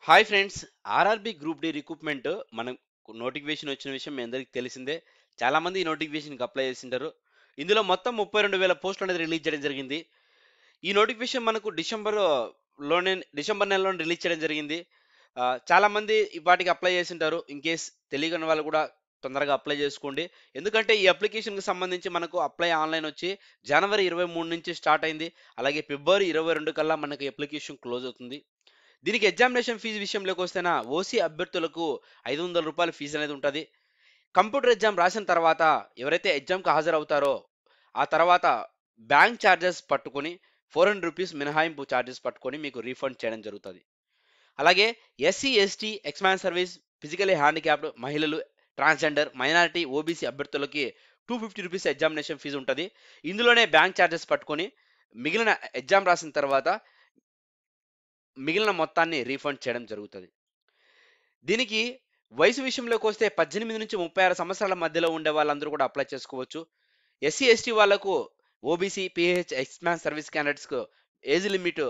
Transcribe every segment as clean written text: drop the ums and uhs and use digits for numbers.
Hi friends. RRB group D recruitment మనకు notification వచ్చిన విషయం మీ అందరికీ తెలిసిందే. చాలా మంది ఈ నోటిఫికేషన్కి అప్లై చేసింటారు. ఇందులో మొత్తం 32,000 పోస్టులు అనేది రిలీజ్ చేయడం జరిగింది. ఈ నోటిఫికేషన్ మనకు డిసెంబర్ నెలలోనే రిలీజ్ చేయడం జరిగింది. చాలా మంది వాటికి అప్లై చేసింటారు. ఇన్ కేస్ తెలియని వాళ్ళు కూడా తొందరగా అప్లై చేసుకోండి. ఎందుకంటే ఈ అప్లికేషన్కి సంబంధించి మనకు అప్లై ఆన్లైన్ వచ్చి జనవరి 23 నుంచి స్టార్ట్ అయింది. అలాగే ఫిబ్రవరి 22 కల్లా మనకి అప్లికేషన్ క్లోజ్ అవుతుంది. దీనికి ఎగ్జామినేషన్ ఫీజు విషయంలోకి వస్తేనా ఓసీ అభ్యర్థులకు రూ. 500 ఫీజు అనేది ఉంటుంది. కంప్యూటర్ ఎగ్జామ్ రాసిన తర్వాత ఎవరైతే ఎగ్జామ్కి హాజరవుతారో ఆ తర్వాత బ్యాంక్ ఛార్జెస్ పట్టుకొని రూ. 400 మినహాయింపు ఛార్జెస్ పట్టుకొని మీకు రీఫండ్ చేయడం జరుగుతుంది. అలాగే SC ST exman service physically handicapped మహిళలు ట్రాన్స్జెండర్ మైనారిటీ ఓబీసీ అభ్యర్థులకి రూ. 250 ఎగ్జామినేషన్ ఫీజు ఉంటుంది. ఇందులోనే బ్యాంక్ ఛార్జెస్ పట్టుకొని మిగిలిన ఎగ్జామ్ రాసిన తర్వాత మిగిలిన మొత్తాన్ని రీఫండ్ చేయడం జరుగుతుంది. దీనికి వయసు విషయంలోకి వస్తే 18 నుంచి 36 సంవత్సరాల మధ్యలో ఉండే వాళ్ళందరూ కూడా అప్లై చేసుకోవచ్చు. ఎస్సీ ఎస్టీ వాళ్ళకు ఓబీసీ పిహెచ్ ఎక్స్మాన్ సర్వీస్ క్యాండిడేట్స్కు ఏజ్ లిమిట్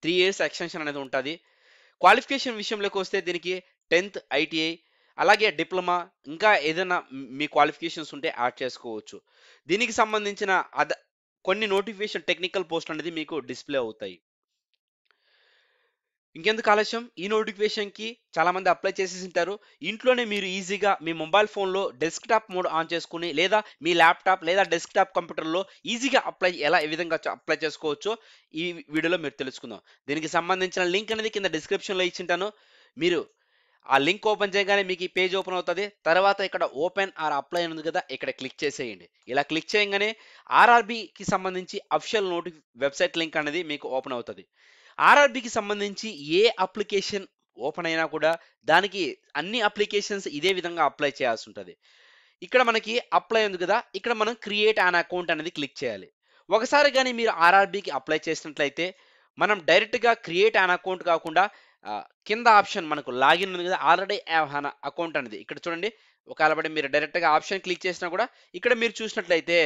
3 ఇయర్స్ ఎక్స్టెన్షన్ అనేది ఉంటుంది. క్వాలిఫికేషన్ విషయంలోకి వస్తే దీనికి 10th ఐటీఐ అలాగే డిప్లొమా ఇంకా ఏదైనా మీ క్వాలిఫికేషన్స్ ఉంటే యాడ్ చేసుకోవచ్చు. దీనికి సంబంధించిన కొన్ని నోటిఫికేషన్ టెక్నికల్ పోస్ట్ అనేది మీకు డిస్ప్లే అవుతాయి. ఇంకెందుకు ఆలస్యం, ఈ నోటిఫికేషన్కి చాలామంది అప్లై చేసేసింటారు. ఇంట్లోనే మీరు ఈజీగా మీ మొబైల్ ఫోన్లో డెస్క్టాప్ మోడ్ ఆన్ చేసుకుని లేదా మీ ల్యాప్టాప్ లేదా డెస్క్టాప్ కంప్యూటర్లో ఈజీగా ఏ విధంగా అప్లై చేసుకోవచ్చో ఈ వీడియోలో మీరు తెలుసుకుందాం. దీనికి సంబంధించిన లింక్ అనేది కింద డిస్క్రిప్షన్లో ఇచ్చింటాను. మీరు ఆ లింక్ ఓపెన్ చేయగానే మీకు ఈ పేజ్ ఓపెన్ అవుతుంది. తర్వాత ఇక్కడ ఓపెన్ ఆర్ అప్లై అని ఉంది కదా, ఇక్కడ క్లిక్ చేసేయండి. ఇలా క్లిక్ చేయగానే ఆర్ఆర్బికి సంబంధించి అఫిషియల్ వెబ్సైట్ లింక్ అనేది మీకు ఓపెన్ అవుతుంది. ఆర్ఆర్బికి సంబంధించి ఏ అప్లికేషన్ ఓపెన్ అయినా కూడా దానికి అన్ని అప్లికేషన్స్ ఇదే విధంగా అప్లై చేయాల్సి ఉంటుంది. ఇక్కడ మనకి అప్లై ఉంది కదా, ఇక్కడ మనం క్రియేట్ అన్ అకౌంట్ అనేది క్లిక్ చేయాలి. ఒకసారి కానీ మీరు ఆర్ఆర్బికి అప్లై చేసినట్లయితే మనం డైరెక్ట్గా క్రియేట్ అన్ అకౌంట్ కాకుండా కింద ఆప్షన్ మనకు లాగిన్ ఉంది కదా, ఆల్రెడీ హ్యావ్ అకౌంట్ అనేది ఇక్కడ చూడండి. ఒకవేళ మీరు డైరెక్ట్గా ఆప్షన్ క్లిక్ చేసినా కూడా ఇక్కడ మీరు చూసినట్లయితే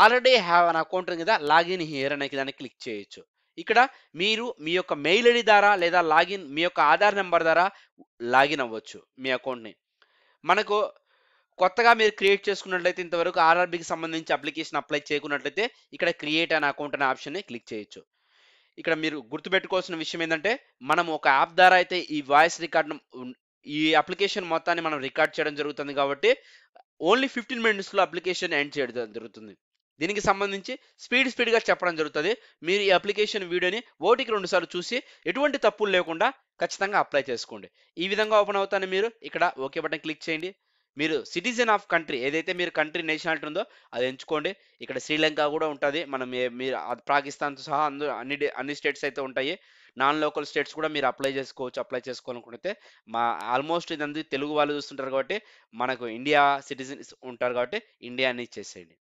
ఆల్రెడీ హ్యావ్ అన్ అకౌంట్ ఉంది కదా, లాగిన్ హియర్ అనే దాన్ని క్లిక్ చేయొచ్చు. ఇక్కడ మీరు మీ యొక్క మెయిల్ ఐడి ద్వారా లేదా మీ యొక్క ఆధార్ నెంబర్ ద్వారా లాగిన్ అవ్వచ్చు మీ అకౌంట్ని. మనకు కొత్తగా మీరు క్రియేట్ చేసుకున్నట్లయితే ఇంతవరకు ఆర్ఆర్బికి సంబంధించి అప్లికేషన్ అప్లై చేయకున్నట్లయితే ఇక్కడ క్రియేట్ అనే అకౌంట్ అనే ఆప్షన్ని క్లిక్ చేయొచ్చు. ఇక్కడ మీరు గుర్తుపెట్టుకోవాల్సిన విషయం ఏంటంటే మనం ఒక యాప్ ద్వారా అయితే ఈ వాయిస్ రికార్డ్ ఈ అప్లికేషన్ మొత్తాన్ని మనం రికార్డ్ చేయడం జరుగుతుంది కాబట్టి ఓన్లీ 15 మినిట్స్లో అప్లికేషన్ ఎండ్ చేయడం జరుగుతుంది. దీనికి సంబంధించి స్పీడ్గా చెప్పడం జరుగుతుంది. మీరు ఈ అప్లికేషన్ వీడియోని 1కి 2 సార్లు చూసి ఎటువంటి తప్పులు లేకుండా ఖచ్చితంగా అప్లై చేసుకోండి. ఈ విధంగా ఓపెన్ అవుతాను. మీరు ఇక్కడ ఓకే బటన్ క్లిక్ చేయండి. మీరు సిటిజన్ ఆఫ్ కంట్రీ ఏదైతే మీరు కంట్రీ నేషనాలిటీ ఉందో అది ఎంచుకోండి. ఇక్కడ శ్రీలంక కూడా ఉంటుంది. మీరు పాకిస్తాన్తో సహా అన్ని స్టేట్స్ అయితే ఉంటాయి. నాన్ లోకల్ స్టేట్స్ కూడా మీరు అప్లై చేసుకోవాలనుకుంటే ఆల్మోస్ట్ ఇదంతా తెలుగు వాళ్ళు చూస్తుంటారు కాబట్టి మనకు ఇండియా సిటిజన్స్ ఉంటారు కాబట్టి ఇండియా అని ఇచ్చేసేయండి.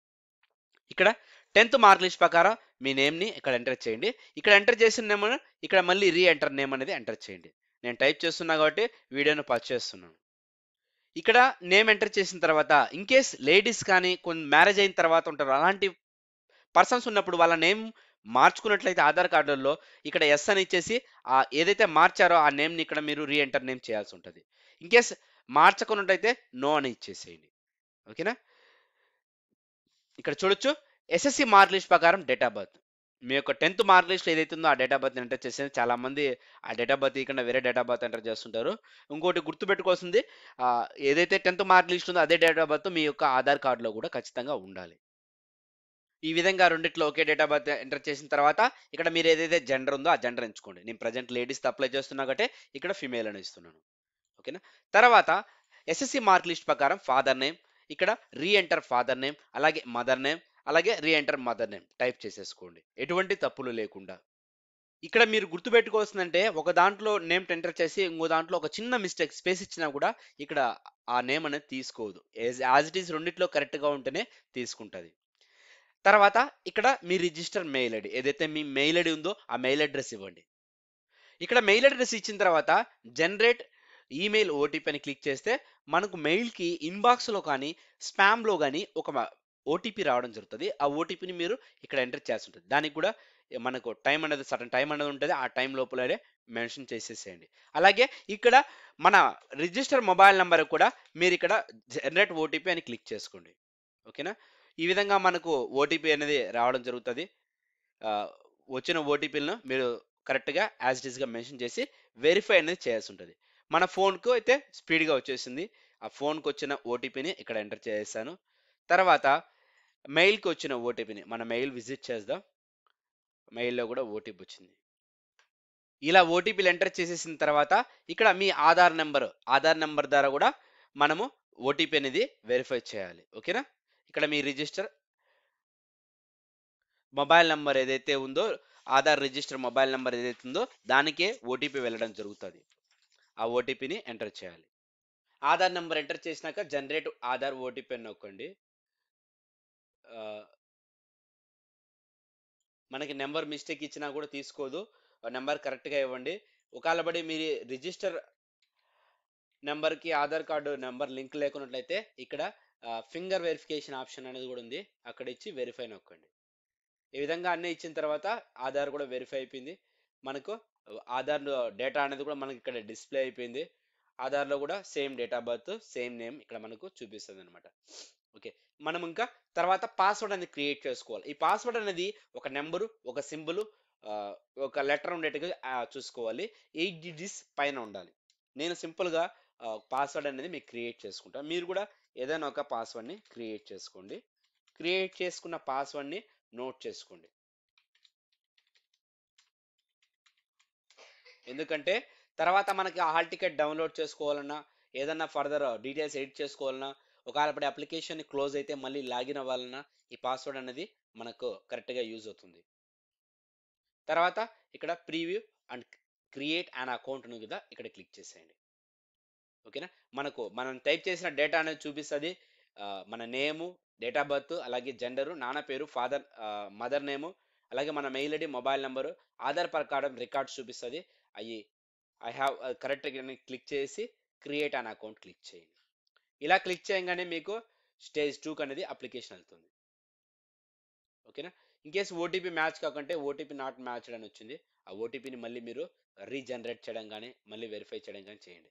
ఇక్కడ 10th మార్క్ లిస్ట్ ప్రకారం మీ నేమ్ని ఇక్కడ ఎంటర్ చేయండి. ఇక్కడ ఎంటర్ చేసిన నేమ్ ఇక్కడ మళ్ళీ ఎంటర్ నేమ్ అనేది ఎంటర్ చేయండి. నేను టైప్ చేస్తున్నా కాబట్టి వీడియోను పాజ్ చేస్తున్నాను. ఇక్కడ నేమ్ ఎంటర్ చేసిన తర్వాత ఇన్ కేస్ లేడీస్ కానీ కొన్ని మ్యారేజ్ అయిన తర్వాత ఉంటారు, అలాంటి పర్సన్స్ ఉన్నప్పుడు వాళ్ళ నేమ్ మార్చుకున్నట్లయితే ఆధార్ కార్డుల్లో ఇక్కడ ఎస్ అని ఇచ్చేసి ఏదైతే మార్చారో ఆ నేమ్ని ఇక్కడ మీరు ఎంటర్ నేమ్ చేయాల్సి ఉంటుంది. ఇన్ కేస్ మార్చకున్నట్లయితే నో అని ఇచ్చేసేయండి. ఓకేనా. ఇక్కడ చూడొచ్చు ఎస్ఎస్సి మార్క్ లిస్ట్ ప్రకారం డేట్ ఆఫ్ బర్త్ మీ యొక్క 10th మార్క్ లిస్ట్ ఏదైతే ఉందో ఆ డేట్ ఆఫ్ బర్త్ ఎంటర్ చేసేది. చాలా మంది ఆ డేట్ ఆఫ్ బర్త్ ఇక్కడ వేరే డేట్ ఆఫ్ బర్త్ ఎంటర్ చేస్తుంటారు. ఇంకోటి గుర్తుపెట్టుకోవాల్సింది, ఏదైతే 10th మార్క్ లిస్ట్ ఉందో అదే డేట్ ఆఫ్ బర్త్ మీ యొక్క ఆధార్ కార్డులో కూడా ఖచ్చితంగా ఉండాలి. ఈ విధంగా రెండిట్లో ఒకే డేట్ ఆఫ్ బర్త్ ఎంటర్ చేసిన తర్వాత ఇక్కడ మీరు ఏదైతే జెండర్ ఉందో ఆ జెండర్ ఎంచుకోండి. నేను ప్రజెంట్ లేడీస్ అప్లై చేస్తున్నా కాబట్టి ఇక్కడ ఫిమేల్ అని ఇస్తున్నాను. ఓకేనా. తర్వాత ఎస్ఎస్సి మార్క్ లిస్ట్ ప్రకారం ఫాదర్ నేమ్ ఇక్కడ ఎంటర్ ఫాదర్ నేమ్ అలాగే మదర్ నేమ్ అలాగే ఎంటర్ మదర్ నేమ్ టైప్ చేసేసుకోండి ఎటువంటి తప్పులు లేకుండా. ఇక్కడ మీరు గుర్తుపెట్టుకోవాల్సిందంటే ఒక దాంట్లో నేమ్ ఎంటర్ చేసి ఇంకో దాంట్లో ఒక చిన్న మిస్టేక్ స్పేస్ ఇచ్చినా కూడా ఇక్కడ ఆ నేమ్ అనేది తీసుకోదు. యాజ్ ఇట్ ఈస్ రెండిట్లో కరెక్ట్గా ఉంటేనే తీసుకుంటుంది. తర్వాత ఇక్కడ మీ రిజిస్టర్ మెయిల్ ఐడి ఏదైతే మీ మెయిల్ ఐడి ఉందో ఆ మెయిల్ అడ్రస్ ఇవ్వండి. ఇక్కడ మెయిల్ అడ్రస్ ఇచ్చిన తర్వాత జనరేట్ ఈమెయిల్ ఓటీపీ అని క్లిక్ చేస్తే మనకు మెయిల్కి ఇన్బాక్స్లో కానీ స్పామ్లో కానీ ఒక ఓటీపీ రావడం జరుగుతుంది. ఆ ఓటీపీని మీరు ఇక్కడ ఎంటర్ చేయాల్సి ఉంటుంది. దానికి కూడా మనకు టైం అనేది సర్టన్ టైం అనేది ఉంటుంది. ఆ టైం లోపలనే మెన్షన్ చేసేసేయండి. అలాగే ఇక్కడ మన రిజిస్టర్ మొబైల్ నెంబర్ కూడా మీరు ఇక్కడ జనరేట్ ఓటీపీ అని క్లిక్ చేసుకోండి. ఓకేనా? ఈ విధంగా మనకు ఓటీపీ అనేది రావడం జరుగుతుంది. వచ్చిన ఓటీపీలను మీరు కరెక్ట్గా యాజ్ ఇట్ ఈస్గా మెన్షన్ చేసి వెరిఫై అనేది చేయాల్సి ఉంటుంది. మన ఫోన్కు అయితే స్పీడ్గా వచ్చేసింది. ఆ ఫోన్కి వచ్చిన ఓటీపీని ఇక్కడ ఎంటర్ చేసేసాను. తర్వాత మెయిల్కి వచ్చిన ఓటీపీని మన మెయిల్ విజిట్ చేద్దాం. మెయిల్లో కూడా ఓటీపీ వచ్చింది. ఇలా ఓటీపీలు ఎంటర్ చేసేసిన తర్వాత ఇక్కడ మీ ఆధార్ నెంబర్ ద్వారా కూడా మనము ఓటీపీ అనేది వెరిఫై చేయాలి. ఓకేనా? ఇక్కడ మీ రిజిస్టర్ మొబైల్ నెంబర్ ఏదైతే ఉందో, ఆధార్ రిజిస్టర్ మొబైల్ నెంబర్ ఏదైతే ఉందో దానికే ఓటీపీ వెళ్ళడం జరుగుతుంది. ఆ ఓటీపీని ఎంటర్ చేయాలి. ఆధార్ నెంబర్ ఎంటర్ చేసినాక జనరేట్ ఆధార్ ఓటీపీ అని నొక్కండి. ఆ, మనకి నెంబర్ మిస్టేక్ ఇచ్చినా కూడా తీసుకోదు. నెంబర్ కరెక్ట్గా ఇవ్వండి. ఒకవేళ పడి మీరు రిజిస్టర్ నెంబర్కి ఆధార్ కార్డు నెంబర్ లింక్ లేకున్నట్లయితే ఇక్కడ ఫింగర్ వెరిఫికేషన్ ఆప్షన్ అనేది కూడా ఉంది. అక్కడ ఇచ్చి వెరిఫై నొక్కండి. ఈ విధంగా అన్నీ ఇచ్చిన తర్వాత ఆధార్ కూడా వెరిఫై అయిపోయింది. మనకు ఆధార్ డేటా అనేది కూడా మనకి ఇక్కడ డిస్ప్లే అయిపోయింది. ఆధార్లో కూడా same date of birth, same name ఇక్కడ మనకు చూపిస్తుంది అనమాట. ఓకే, మనం ఇంకా తర్వాత పాస్వర్డ్ అనేది క్రియేట్ చేసుకోవాలి. ఈ పాస్వర్డ్ అనేది ఒక నెంబరు, ఒక సింబల్, ఒక లెటర్ ఉండేట్టుగా చూసుకోవాలి. 8 డిజిట్స్ పైన ఉండాలి. నేను సింపుల్గా పాస్వర్డ్ అనేది మీకు క్రియేట్ చేసుకుంటాను. మీరు కూడా ఏదైనా ఒక పాస్వర్డ్ని క్రియేట్ చేసుకోండి. క్రియేట్ చేసుకున్న పాస్వర్డ్ని నోట్ చేసుకోండి. ఎందుకంటే తర్వాత మనకి హాల్ టికెట్ డౌన్లోడ్ చేసుకోవాలన్నా, ఏదన్నా ఫర్దర్ డీటెయిల్స్ ఎడిట్ చేసుకోవాలన్నా, ఒకవేళ అప్లికేషన్ క్లోజ్ అయితే మళ్ళీ లాగిన్ అవ్వాలన్నా ఈ పాస్వర్డ్ అనేది మనకు కరెక్ట్గా యూజ్ అవుతుంది. తర్వాత ఇక్కడ preview and create an account ఉంది కదా, ఇక్కడ క్లిక్ చేసేయండి. ఓకేనా? మనం టైప్ చేసిన డేటా అనేది చూపిస్తుంది. మన నేము, డేట్ ఆఫ్ బర్త్, అలాగే జెండరు, నాన్న పేరు, మదర్ నేము, అలాగే మన mail ID, mobile number, Aadhaar ప్రకారం రికార్డ్స్ చూపిస్తుంది. అవి ఐ హ్యావ్ కరెక్ట్గా క్లిక్ చేసి క్రియేట్ అన్ అకౌంట్ క్లిక్ చేయండి. ఇలా క్లిక్ చేయగానే మీకు స్టేజ్ 2 అనేది అప్లికేషన్ వెళ్తుంది. ఓకేనా? ఇన్ కేసు ఓటీపీ మ్యాచ్ కాకుంటే ఓటీపీ నాట్ మ్యాచ్డ్ అని వచ్చింది. ఆ ఓటీపీని మళ్ళీ మీరు రీజనరేట్ చేయడం కానీ మళ్ళీ వెరిఫై చేయడం కానీ చేయండి.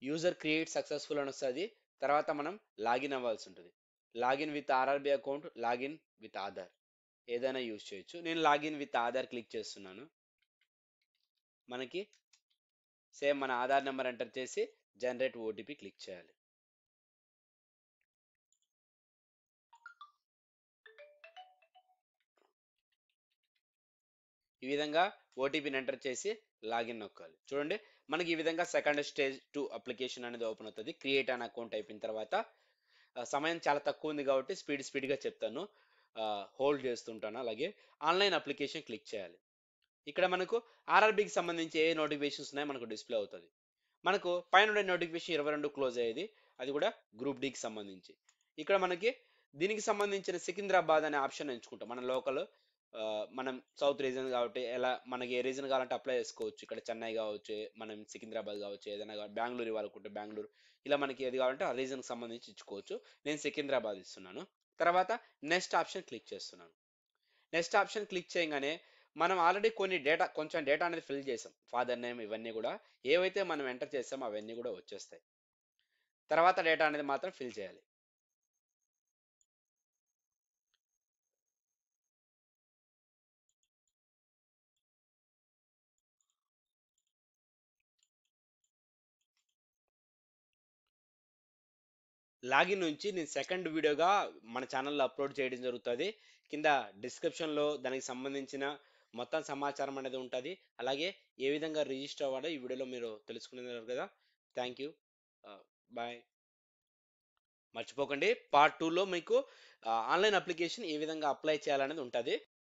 యూజర్ క్రియేట్ సక్సెస్ఫుల్ అని వస్తుంది. తర్వాత మనం లాగిన్ అవ్వాల్సి ఉంటుంది. Login with RRB account, login with Aadhaar ఏదైనా యూజ్ చేయొచ్చు. నేను లాగిన్ విత్ ఆధార్ క్లిక్ చేస్తున్నాను. మనకి సేమ్ మన ఆధార్ నెంబర్ ఎంటర్ చేసి జనరేట్ ఓటీపీ క్లిక్ చేయాలి. ఈ విధంగా ఓటీపీని ఎంటర్ చేసి లాగిన్ నొక్కాలి. చూడండి, మనకి ఈ విధంగా సెకండ్ స్టేజ్ 2 అప్లికేషన్ అనేది ఓపెన్ అవుతుంది. క్రియేట్ అన్ అకౌంట్ అయిపోయిన తర్వాత సమయం చాలా తక్కువ ఉంది కాబట్టి స్పీడ్గా చెప్తాను. హోల్డ్ చేస్తుంటాను. అలాగే ఆన్లైన్ అప్లికేషన్ క్లిక్ చేయాలి. ఇక్కడ మనకు ఆర్ఆర్బికి సంబంధించి ఏ నోటిఫికేషన్స్ ఉన్నాయో మనకు డిస్ప్లే అవుతుంది. మనకు పైన నోటిఫికేషన్ 22 క్లోజ్ అయ్యేది, అది కూడా గ్రూప్ డికి సంబంధించి. ఇక్కడ మనకి దీనికి సంబంధించిన సికింద్రాబాద్ అనే ఆప్షన్ ఎంచుకుంటాం. మన లోకల్, మనం సౌత్ రీజన్ కాబట్టి ఎలా మనకి ఏ రీజన్ కావాలంటే అప్లై చేసుకోవచ్చు. ఇక్కడ చెన్నై కావచ్చు, మనం సికింద్రాబాద్ కావచ్చు, ఏదైనా బెంగళూరు వాళ్ళకుంటే బెంగళూరు, ఇలా మనకి ఏది కావాలంటే ఆ రీజన్కి సంబంధించి ఇచ్చుకోవచ్చు. నేను సికింద్రాబాద్ ఇస్తున్నాను. తర్వాత నెక్స్ట్ ఆప్షన్ క్లిక్ చేస్తున్నాను. నెక్స్ట్ ఆప్షన్ క్లిక్ చేయగానే మనం ఆల్రెడీ కొంచెం డేటా అనేది ఫిల్ చేసాం. ఫాదర్ నేమ్ ఇవన్నీ కూడా ఏవైతే మనం ఎంటర్ చేసామో అవన్నీ కూడా వచ్చేస్తాయి. తర్వాత డేటా అనేది మాత్రం ఫిల్ చేయాలి. లాగిన్ నుంచి నేను సెకండ్ వీడియోగా మన ఛానల్లో అప్లోడ్ చేయడం జరుగుతుంది. కింద డిస్క్రిప్షన్లో దానికి సంబంధించిన మొత్తం సమాచారం అనేది ఉంటుంది. అలాగే ఏ విధంగా రిజిస్టర్ అవ్వాలో ఈ వీడియోలో మీరు తెలుసుకున్నారు కదా. Thank you. బాయ్. మర్చిపోకండి, పార్ట్ 2లో మీకు ఆన్లైన్ అప్లికేషన్ ఏ విధంగా అప్లై చేయాలనేది ఉంటుంది.